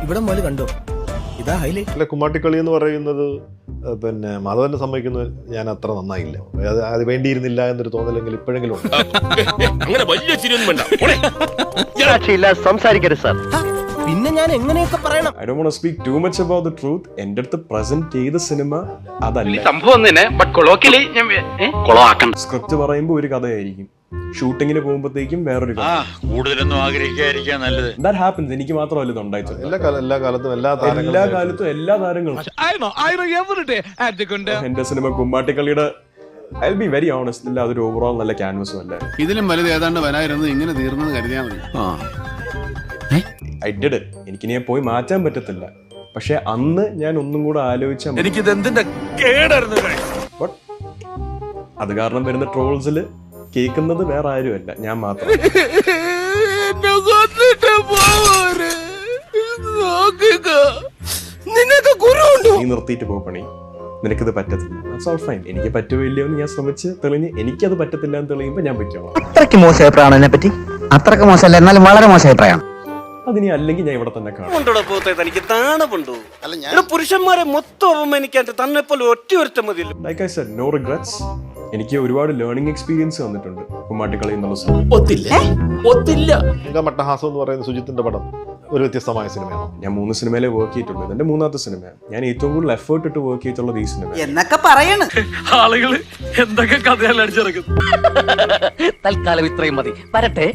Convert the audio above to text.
ഇവിടെ മുതൽ കണ്ടോ, ഇതാ ഹൈലൈറ്റ്. അല്ല, കുമ്മാട്ടിക്കളി എന്ന് പറയുന്നത് പിന്നെ മാധവനെ സമ്മതിക്കുന്നത് ഞാൻ അത്ര നന്നായില്ല, അത് വേണ്ടിയിരുന്നില്ല എന്നൊരു തോന്നലെങ്കിൽ ഇപ്പോഴെങ്കിലും ഉണ്ട്. അങ്ങനെ വലിയ ചിരിയൊന്നും വേണ്ട, സംസാരിക്കരുത് സാർ. പിന്നെ ഞാൻ എങ്ങനെയൊക്കെ പറയണം? I don't want to speak too much about the truth. എൻ്റെ അടുത്ത് പ്രസന്റ് ചെയ്ത സിനിമ അതല്ല. സംഭവം തന്നെ, ബട്ട് കൊളോക്കിയലി ഞാൻ കൊളാക്കണം. സ്ക്രിപ്റ്റ് പറയുമ്പോൾ ഒരു കഥയായിരിക്കും, ഷൂട്ടിങ്ങിന് പോകുമ്പോഴത്തേക്കും വേറൊരു കഥ. കൂടുതലൊന്നും ആഗ്രഹിക്കാതിരിക്കാൻ നല്ലത്. That happens. എനിക്ക് മാത്രമല്ല ഇത് ഉണ്ടായിട്ടുള്ളത്. എല്ലാ കാലത്തും എല്ലാ താരങ്ങളും എന്റെ cinema കുമ്മാട്ടിക്കളിയുടെ I'll be very honest, ഇല്ല അതൊരു ഓവറോൾ നല്ല ക്യാൻവസും അല്ല. ഇതിലും വലുത് ഏതാണ്ട് വരായിരുന്നു, ഇങ്ങനെ തീർന്നത് കരുതിയാൽ മതി. I did it. എനിക്കിനി പോയി മാറ്റാൻ പറ്റത്തില്ല. പക്ഷെ അന്ന് ഞാൻ ഒന്നും കൂടെ ആലോചിച്ചാൽ എനിക്കിത് എന്തിന്റെ കേടായിരുന്നു. ബട്ട് അത് കാരണം വരുന്ന ട്രോൾസിൽ കേൾക്കുന്നത് വേറെ ആരുമല്ല, ഞാൻ മാത്രം. നീ നിർത്തിയിട്ട് പോ പണി, നിനക്കിത് പറ്റത്തില്ല. That's all fine. എനിക്ക് പറ്റുമോ ഇല്ലയോ എന്ന് ഞാൻ ശ്രമിച്ച് തെളിഞ്ഞ് എനിക്കത് പറ്റത്തില്ല എന്ന് തെളിയുമ്പോൾ ഞാൻ പറ്റുമോ. അത്രയ്ക്ക് മോശം അഭിപ്രായമാണോ എന്നെ പറ്റി? അത്രയ്ക്ക് മോശമല്ല, എന്നാലും വളരെ മോശം അഭിപ്രായം. അതിനി അല്ലെങ്കിൽ ഞാൻ ഇവിടെ തന്നെ കാണും. തനിക്ക് താണുണ്ടോ? പുരുഷന്മാരെ മൊത്തം അപമാനിക്കാൻ തന്നെ പോലെ ഒറ്റ മതിയല്ലോ. Like I said, no regrets. എനിക്ക് ഒരുപാട് ലേണിംഗ് എക്സ്പീരിയൻസ് വന്നിട്ടുണ്ട് കുമ്മാട്ടിക്കളി എന്നുള്ള സിനിമ. മട്ടഹാസം എന്ന് പറയുന്ന സുജിത്തിന്റെ പടം ഒരു വ്യത്യസ്തമായ സിനിമയാണ്. ഞാൻ 3 സിനിമയിലെ വർക്ക് ചെയ്തിട്ടുള്ളത്, എന്റെ 3ാമത്തെ സിനിമയാണ്. ഞാൻ ഏറ്റവും കൂടുതൽ എഫേർട്ട് ഇട്ട് വർക്ക് ചെയ്തിട്ടുള്ളത് ഈ സിനിമ. എന്നൊക്കെ പറയണ് ആളുകള് എന്തൊക്കെ കഥകൾ അടിച്ചിറക്കും. തൽക്കാലം ഇത്രയും മതി, വരട്ടെ.